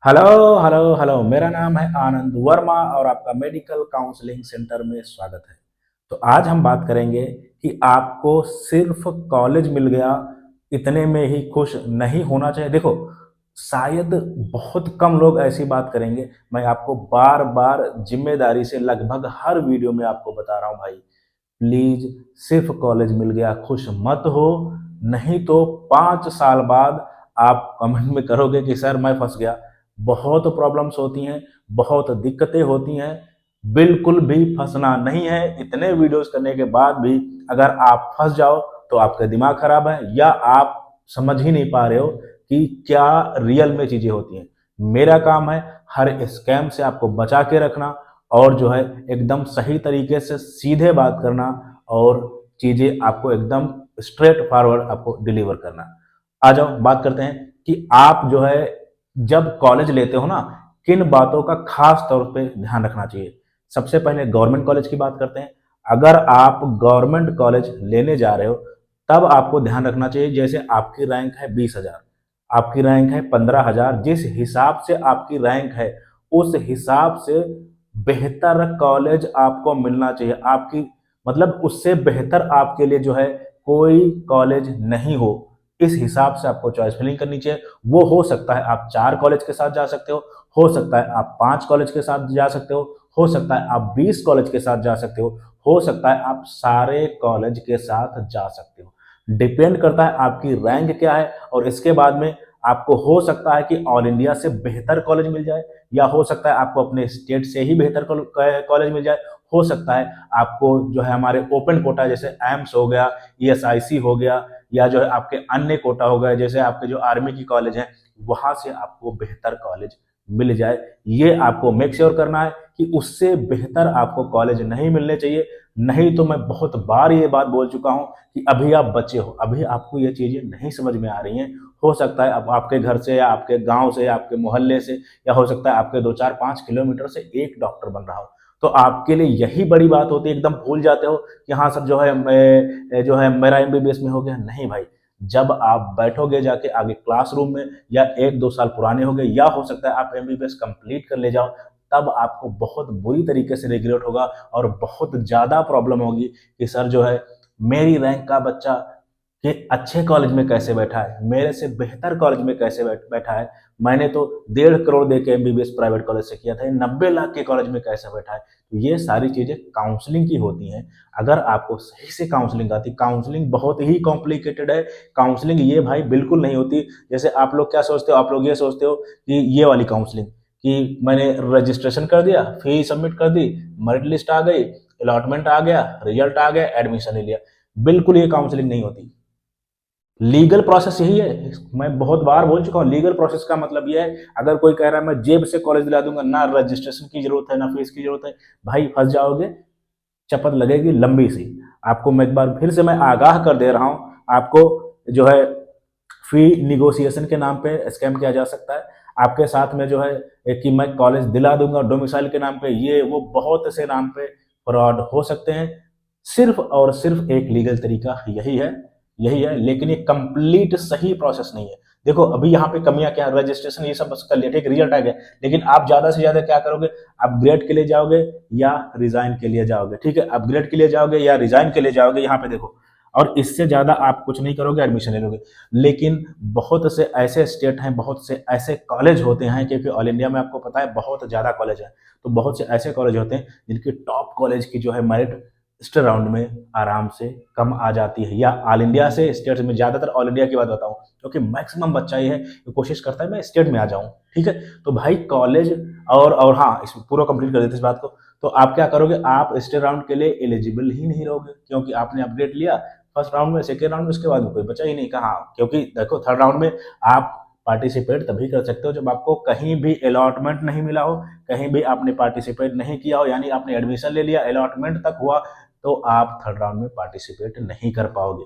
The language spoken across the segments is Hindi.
हेलो हेलो हेलो, मेरा नाम है आनंद वर्मा और आपका मेडिकल काउंसलिंग सेंटर में स्वागत है। तो आज हम बात करेंगे कि आपको सिर्फ कॉलेज मिल गया इतने में ही खुश नहीं होना चाहिए। देखो, शायद बहुत कम लोग ऐसी बात करेंगे। मैं आपको बार बार जिम्मेदारी से लगभग हर वीडियो में आपको बता रहा हूँ भाई, प्लीज सिर्फ कॉलेज मिल गया खुश मत हो। नहीं तो 5 साल बाद आप कमेंट में करोगे कि सर मैं फंस गया। बहुत प्रॉब्लम्स होती हैं, बहुत दिक्कतें होती हैं। बिल्कुल भी फंसना नहीं है। इतने वीडियोस करने के बाद भी अगर आप फंस जाओ तो आपका दिमाग खराब है या आप समझ ही नहीं पा रहे हो कि क्या रियल में चीजें होती हैं। मेरा काम है हर स्कैम से आपको बचा के रखना और जो है एकदम सही तरीके से सीधे बात करना और चीजें आपको एकदम स्ट्रेट फॉरवर्ड आपको डिलीवर करना। आ जाओ बात करते हैं कि आप जो है जब कॉलेज लेते हो ना, किन बातों का खास तौर पे ध्यान रखना चाहिए। सबसे पहले गवर्नमेंट कॉलेज की बात करते हैं। अगर आप गवर्नमेंट कॉलेज लेने जा रहे हो तब आपको ध्यान रखना चाहिए, जैसे आपकी रैंक है 20,000, आपकी रैंक है 15,000, जिस हिसाब से आपकी रैंक है उस हिसाब से बेहतर कॉलेज आपको मिलना चाहिए। आपकी मतलब उससे बेहतर आपके लिए जो है कोई कॉलेज नहीं हो, इस हिसाब से आपको चॉइस फिलिंग करनी चाहिए। वो हो सकता है आप 4 कॉलेज के साथ जा सकते हो सकता है आप 5 कॉलेज के साथ जा सकते हो सकता है आप 20 कॉलेज के साथ जा सकते हो सकता है आप सारे कॉलेज के साथ जा सकते हो। डिपेंड करता है आपकी रैंक क्या है और इसके बाद में आपको हो सकता है कि ऑल इंडिया से बेहतर कॉलेज मिल जाए, या हो सकता है आपको अपने स्टेट से ही बेहतर कॉलेज मिल जाए। हो सकता है आपको जो है हमारे ओपन कोटा जैसे एम्स हो गया, ईएसआईसी हो गया, या जो है आपके अन्य कोटा हो गए जैसे आपके जो आर्मी की कॉलेज हैं, वहां से आपको बेहतर कॉलेज मिल जाए। ये आपको मेक श्योर करना है कि उससे बेहतर आपको कॉलेज नहीं मिलने चाहिए। नहीं तो मैं बहुत बार ये बात बोल चुका हूं कि अभी आप बच्चे हो, अभी आपको ये चीजें नहीं समझ में आ रही हैं। हो सकता है अब आपके घर से या आपके गांव से या आपके मोहल्ले से या हो सकता है आपके 2 4 5 किलोमीटर से एक डॉक्टर बन रहा हो, तो आपके लिए यही बड़ी बात होती है। एकदम भूल जाते हो कि हाँ सर जो है जो है मेरा एमबीबीएस में हो गया। नहीं भाई, जब आप बैठोगे जाके आगे क्लासरूम में या 1 2 साल पुराने हो गए या हो सकता है आप एमबीबीएस कंप्लीट कर ले जाओ, तब आपको बहुत बुरी तरीके से रिग्रेट होगा और बहुत ज्यादा प्रॉब्लम होगी कि सर जो है मेरी रैंक का बच्चा कि अच्छे कॉलेज में कैसे बैठा है, मेरे से बेहतर कॉलेज में कैसे बैठा है। मैंने तो 1.5 करोड़ दे के एमबीबीएस प्राइवेट कॉलेज से किया था, 90 लाख के कॉलेज में कैसे बैठा है। तो ये सारी चीजें काउंसलिंग की होती हैं। अगर आपको सही से काउंसलिंग आती, काउंसलिंग बहुत ही कॉम्प्लिकेटेड है। काउंसलिंग ये भाई बिल्कुल नहीं होती जैसे आप लोग क्या सोचते हो। आप लोग ये सोचते हो कि ये वाली काउंसलिंग कि मैंने रजिस्ट्रेशन कर दिया, फी सबमिट कर दी, मेरिट लिस्ट आ गई, अलॉटमेंट आ गया, रिजल्ट आ गया, एडमिशन ले लिया। बिल्कुल ये काउंसलिंग नहीं होती। लीगल प्रोसेस यही है। मैं बहुत बार बोल चुका हूँ, लीगल प्रोसेस का मतलब यह है, अगर कोई कह रहा है मैं जेब से कॉलेज दिला दूंगा, ना रजिस्ट्रेशन की जरूरत है ना फीस की जरूरत है, भाई फंस जाओगे। चपत लगेगी लंबी सी। आपको मैं एक बार फिर से मैं आगाह कर दे रहा हूँ, आपको जो है फी निगोशिएशन के नाम पे स्कैम किया जा सकता है। आपके साथ में जो है कि मैं कॉलेज दिला दूंगा डोमिसाइल के नाम पे, ये वो बहुत से नाम पे फ्रॉड हो सकते हैं। सिर्फ और सिर्फ एक लीगल तरीका यही है, लेकिन ये कंप्लीट सही प्रोसेस नहीं है। देखो अभी यहाँ पे कमियां क्या है, रजिस्ट्रेशन ये सब बस कर लिया, ठीक, रिजल्ट आ गया, लेकिन आप ज्यादा से ज्यादा क्या करोगे, अपग्रेड के लिए जाओगे या रिजाइन के लिए जाओगे। ठीक है, अपग्रेड के लिए जाओगे या रिजाइन के लिए जाओगे, यहाँ पे देखो, और इससे ज्यादा आप कुछ नहीं करोगे, एडमिशन ले लोगे। लेकिन बहुत से ऐसे स्टेट हैं, बहुत से ऐसे कॉलेज होते हैं, क्योंकि ऑल इंडिया में आपको पता है बहुत ज्यादा कॉलेज है, तो बहुत से ऐसे कॉलेज होते हैं जिनके टॉप कॉलेज की जो है मेरिट स्टेट राउंड में आराम से कम आ जाती है, या ऑल इंडिया से स्टेट में, ज्यादातर ऑल इंडिया की बात बताऊं क्योंकि मैक्सिमम बच्चा ये है कि कोशिश करता है मैं स्टेट में आ जाऊं। ठीक है, तो भाई कॉलेज और हाँ, इस पूरा कंप्लीट कर देते इस बात को। तो आप क्या करोगे, आप स्टेट राउंड के लिए एलिजिबल ही नहीं रहोगे, क्योंकि आपने अपग्रेड लिया फर्स्ट राउंड में, सेकेंड राउंड में, उसके बाद में कोई बचा ही नहीं। कहा, क्योंकि देखो थर्ड राउंड में आप पार्टिसिपेट तभी कर सकते हो जब आपको कहीं भी अलॉटमेंट नहीं मिला हो, कहीं भी आपने पार्टिसिपेट नहीं किया हो, यानी आपने एडमिशन ले लिया अलॉटमेंट तक हुआ, तो आप थर्ड राउंड में पार्टिसिपेट नहीं कर पाओगे।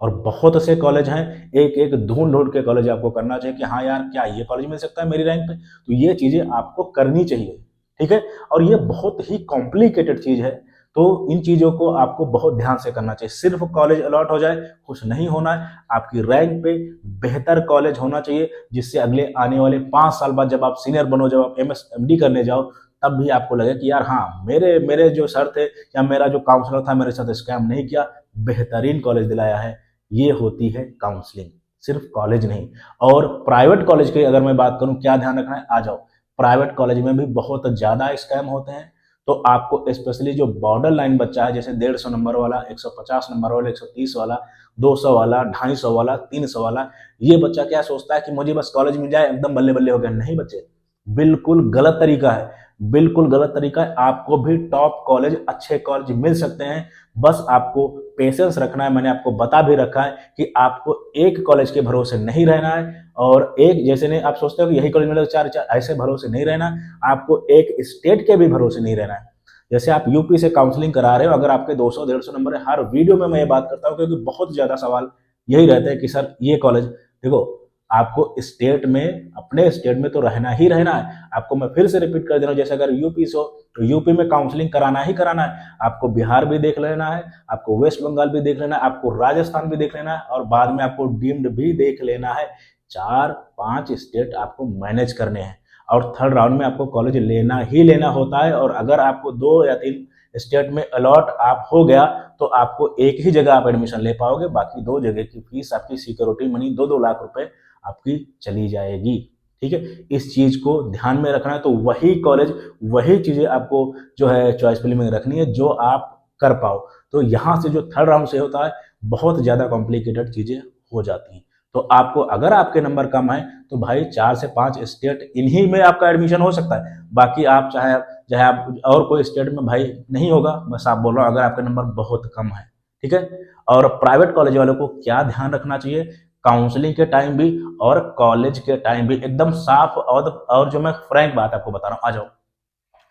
और बहुत से कॉलेज हैं, एक एक ढूंढ ढूंढ के कॉलेज आपको करना चाहिए कि हाँ यार क्या ये कॉलेज मिल सकता है मेरी रैंक पे, तो ये चीजें आपको करनी चाहिए। ठीक है, और ये बहुत ही कॉम्प्लिकेटेड चीज है। तो इन चीज़ों को आपको बहुत ध्यान से करना चाहिए। सिर्फ कॉलेज अलॉट हो जाए कुछ नहीं होना है, आपकी रैंक पे बेहतर कॉलेज होना चाहिए, जिससे अगले आने वाले 5 साल बाद जब आप सीनियर बनो, जब आप MS MD करने जाओ, तब भी आपको लगे कि यार हाँ, मेरे मेरे जो सर थे या मेरा जो काउंसलर था मेरे साथ स्कैम नहीं किया, बेहतरीन कॉलेज दिलाया है। ये होती है काउंसलिंग, सिर्फ कॉलेज नहीं। और प्राइवेट कॉलेज की अगर मैं बात करूं, क्या ध्यान रखना है, आ जाओ। प्राइवेट कॉलेज में भी बहुत ज़्यादा स्कैम होते हैं, तो आपको स्पेशली जो बॉर्डर लाइन बच्चा है, जैसे 150 नंबर वाला, 150 नंबर वाला, 130 वाला, 200 वाला, 250 वाला, 300 वाला, ये बच्चा क्या सोचता है कि मुझे बस कॉलेज मिल जाए एकदम बल्ले बल्ले हो गया। नहीं बच्चे, बिल्कुल गलत तरीका है, बिल्कुल गलत तरीका है। आपको भी टॉप कॉलेज, अच्छे कॉलेज मिल सकते हैं, बस आपको पेशेंस रखना है। मैंने आपको बता भी रखा है कि आपको एक कॉलेज के भरोसे नहीं रहना है, और एक जैसे नहीं आप सोचते हो कि यही कॉलेज मिलेगा चार चार, ऐसे भरोसे नहीं रहना। आपको एक स्टेट के भी भरोसे नहीं रहना है। जैसे आप यूपी से काउंसलिंग करा रहे हो, अगर आपके 200-150 नंबर है, हर वीडियो में मैं ये बात करता हूँ, क्योंकि बहुत ज्यादा सवाल यही रहते हैं कि सर ये कॉलेज, देखो आपको स्टेट में, अपने स्टेट में तो रहना ही रहना है। आपको मैं फिर से रिपीट कर दे रहा हूँ, जैसे अगर यूपी से हो तो यूपी में काउंसलिंग कराना ही कराना है। आपको बिहार भी देख लेना है, आपको वेस्ट बंगाल भी देख लेना है, आपको राजस्थान भी देख लेना है, और बाद में आपको डीम्ड भी देख लेना है। 4-5 स्टेट आपको मैनेज करने हैं, और थर्ड राउंड में आपको कॉलेज लेना ही लेना होता है। और अगर आपको 2 या 3 स्टेट में अलॉट आप हो गया, तो आपको एक ही जगह आप एडमिशन ले पाओगे, बाकी 2 जगह की फीस, आपकी सिक्योरिटी मनी 2-2 लाख रुपए आपकी चली जाएगी। ठीक है, इस चीज को ध्यान में रखना है। तो वही कॉलेज, वही चीजें आपको जो है चॉइस फिलिंग में रखनी है जो आप कर पाओ। तो यहाँ से जो थर्ड राउंड से होता है, बहुत ज्यादा कॉम्प्लिकेटेड चीजें हो जाती हैं। तो आपको, अगर आपके नंबर कम है, तो भाई 4 से 5 स्टेट इन्हीं में आपका एडमिशन हो सकता है। बाकी आप चाहे चाहे आप और कोई स्टेट में भाई नहीं होगा, बस आप बोल रहा हूँ अगर आपका नंबर बहुत कम है। ठीक है, और प्राइवेट कॉलेज वालों को क्या ध्यान रखना चाहिए, काउंसलिंग के टाइम भी और कॉलेज के टाइम भी एकदम साफ, और जो मैं फ्रैंक बात आपको बता रहा हूँ, आ जाओ।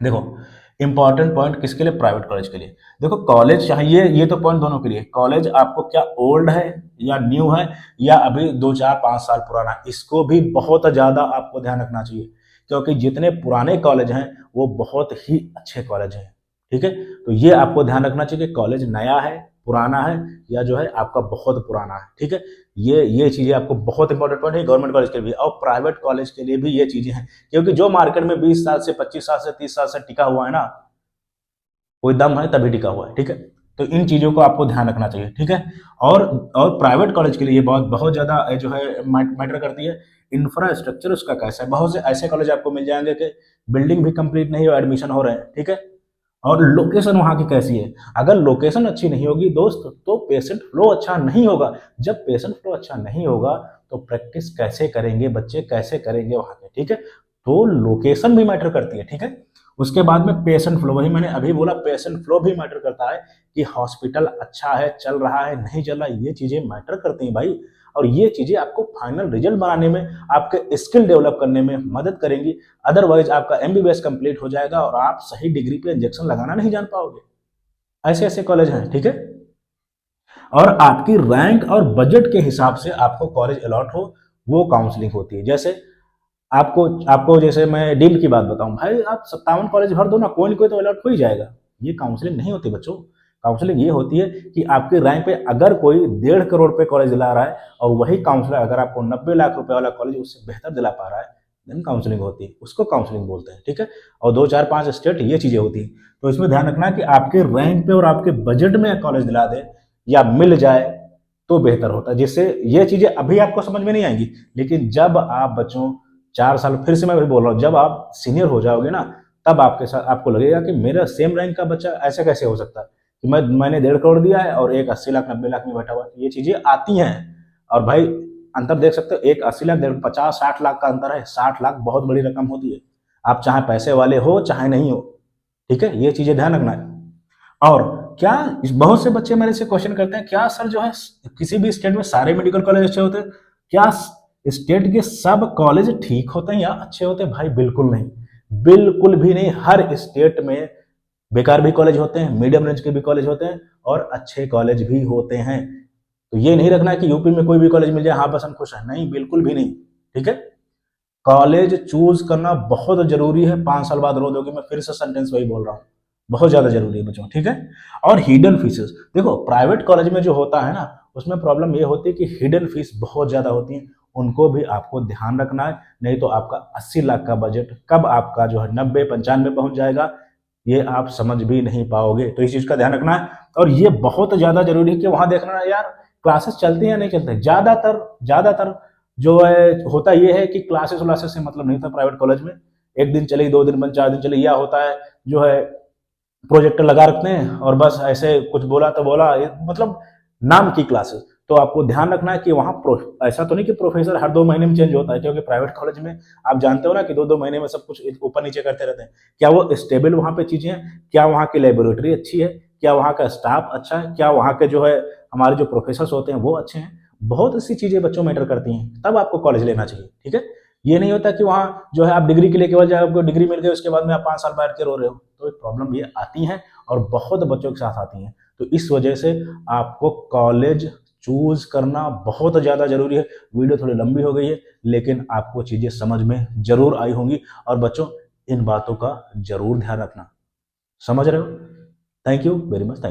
देखो, इंपॉर्टेंट पॉइंट किसके लिए, प्राइवेट कॉलेज के लिए। देखो कॉलेज चाहिए, ये तो पॉइंट दोनों के लिए, कॉलेज आपको क्या ओल्ड है या न्यू है, या अभी 2-4-5 साल पुराना, इसको भी बहुत ज्यादा आपको ध्यान रखना चाहिए। क्योंकि जितने पुराने कॉलेज हैं वो बहुत ही अच्छे कॉलेज हैं। ठीक है, तो ये आपको ध्यान रखना चाहिए कि कॉलेज नया है, पुराना है, या जो है आपका बहुत पुराना है। ठीक है, ये चीजें आपको बहुत इंपॉर्टेंट पॉइंट है गवर्नमेंट कॉलेज के लिए भी, और प्राइवेट कॉलेज के लिए भी ये चीजें हैं। क्योंकि जो मार्केट में 20 साल से, 25 साल से, 30 साल से टिका हुआ है ना, कोई दम है तभी टिका हुआ है। ठीक है, तो इन चीजों को आपको ध्यान रखना चाहिए। ठीक है, और प्राइवेट कॉलेज के लिए ये बहुत बहुत ज्यादा जो है मैटर करती है, इंफ्रास्ट्रक्चर उसका कैसा है। बहुत से ऐसे कॉलेज आपको मिल जाएंगे कि बिल्डिंग भी कंप्लीट नहीं हो, एडमिशन हो रहे हैं। ठीक है, और लोकेशन वहां की कैसी है, अगर लोकेशन अच्छी नहीं होगी दोस्त, तो पेशेंट फ्लो अच्छा नहीं होगा। जब पेशेंट फ्लो अच्छा नहीं होगा, तो प्रैक्टिस कैसे करेंगे बच्चे, कैसे करेंगे वहां पे। ठीक है, तो लोकेशन भी मैटर करती है। ठीक है, उसके बाद में पेशेंट फ्लो, वही मैंने अभी बोला, पेशेंट फ्लो भी मैटर करता है कि हॉस्पिटल अच्छा है, चल रहा है, नहीं चल रहा है, ये चीजें मैटर करती हैं भाई। और ये चीजें आपको फाइनल रिजल्ट बनाने में, आपके स्किल डेवलप करने में मदद करेंगी। अदरवाइज आपका MBBS कंप्लीट हो जाएगा और आप सही डिग्री पे इंजेक्शन लगाना नहीं जान पाओगे। ऐसे ऐसे कॉलेज हैं। ठीक है, और आपकी रैंक और बजट के हिसाब से आपको कॉलेज अलॉट हो, वो काउंसलिंग होती है। जैसे आपको आपको जैसे मैं डील की बात बताऊं, भाई आप 57 कॉलेज भर दो ना, कोई ना कोई तो अलॉट हो ही जाएगा। ये काउंसलिंग नहीं होती बच्चों। काउंसलिंग ये होती है कि आपके रैंक पे अगर कोई 1.5 करोड़ पे कॉलेज दिला रहा है, और वही काउंसलर अगर आपको 90 लाख रुपए वाला कॉलेज उससे बेहतर दिला पा रहा है, देन काउंसलिंग होती है, उसको काउंसलिंग बोलते हैं। ठीक है, और 2-4-5 स्टेट ये चीजें होती हैं। तो इसमें ध्यान रखना कि आपके रैंक पे और आपके बजट में कॉलेज दिला दे या मिल जाए, तो बेहतर होता है। जिससे ये चीजें अभी आपको समझ में नहीं आएंगी, लेकिन जब आप बच्चों 4 साल, फिर से मैं वही बोल रहा हूँ, जब आप सीनियर हो जाओगे ना, तब आपके साथ आपको लगेगा कि मेरा सेम रैंक का बच्चा ऐसे कैसे हो सकता है कि मैंने 1.5 करोड़ दिया है और एक 80 लाख 90 लाख में बैठा हुआ है। ये चीजें आती हैं। और भाई अंतर देख सकते हो, एक 80 लाख, 50-60 लाख का अंतर है। 60 लाख बहुत बड़ी रकम होती है, आप चाहे पैसे वाले हो चाहे नहीं हो। ठीक है, ये चीजें ध्यान रखना है। और क्या, बहुत से बच्चे मेरे से क्वेश्चन करते हैं, क्या सर जो है किसी भी स्टेट में सारे मेडिकल कॉलेज अच्छे होते हैं, क्या स्टेट के सब कॉलेज ठीक होते हैं या अच्छे होते हैं? भाई बिल्कुल नहीं, बिल्कुल भी नहीं। हर स्टेट में बेकार भी कॉलेज होते हैं, मीडियम रेंज के भी कॉलेज होते हैं, और अच्छे कॉलेज भी होते हैं। तो ये नहीं रखना है कि यूपी में कोई भी कॉलेज मिल जाए, हाँ बस हम खुश हैं, नहीं, बिल्कुल भी नहीं। ठीक है, कॉलेज चूज करना बहुत जरूरी है। 5 साल बाद रो दोगे, मैं फिर से सेंटेंस वही बोल रहा हूँ, बहुत ज़्यादा जरूरी है बच्चों, ठीक है। और हिडन फीसेस, देखो प्राइवेट कॉलेज में जो होता है ना, उसमें प्रॉब्लम ये होती है कि हिडन फीस बहुत ज़्यादा होती है, उनको भी आपको ध्यान रखना है, नहीं तो आपका 80 लाख का बजट कब आपका जो है 90-95 पहुंच जाएगा, ये आप समझ भी नहीं पाओगे। तो इस चीज़ का ध्यान रखना है। और ये बहुत ज़्यादा जरूरी है कि वहाँ देखना है यार क्लासेस चलती हैं या नहीं चलते। ज़्यादातर जो है होता ये है कि क्लासेस व्लासेस से मतलब नहीं होता प्राइवेट कॉलेज में, एक दिन चली, 2 दिन बंद, 4 दिन चली, या होता है जो है प्रोजेक्टर लगा रखते हैं और बस ऐसे कुछ बोला तो बोला, मतलब नाम की क्लासेस। तो आपको ध्यान रखना है कि वहाँ ऐसा तो नहीं कि प्रोफेसर हर 2 महीने में चेंज होता है, क्योंकि प्राइवेट कॉलेज में आप जानते हो ना कि 2-2 महीने में सब कुछ ऊपर नीचे करते रहते हैं। क्या वो स्टेबल वहाँ पे चीजें हैं, क्या वहाँ की लेबोरेटरी अच्छी है, क्या वहाँ का स्टाफ अच्छा है, क्या वहाँ के जो है हमारे जो प्रोफेसर होते हैं वो अच्छे हैं। बहुत सी चीजें बच्चों मैटर करती हैं, तब आपको कॉलेज लेना चाहिए, ठीक है। ये नहीं होता कि वहाँ जो है आप डिग्री के लिए केवल जाए, आपको डिग्री मिल गई उसके बाद में आप 5 साल बैठ के रो रहे हो, तो प्रॉब्लम ये आती है और बहुत बच्चों के साथ आती हैं। तो इस वजह से आपको कॉलेज चूज करना बहुत ज़्यादा जरूरी है। वीडियो थोड़ी लंबी हो गई है, लेकिन आपको चीज़ें समझ में जरूर आई होंगी। और बच्चों इन बातों का जरूर ध्यान रखना, समझ रहे हो। Thank you very much.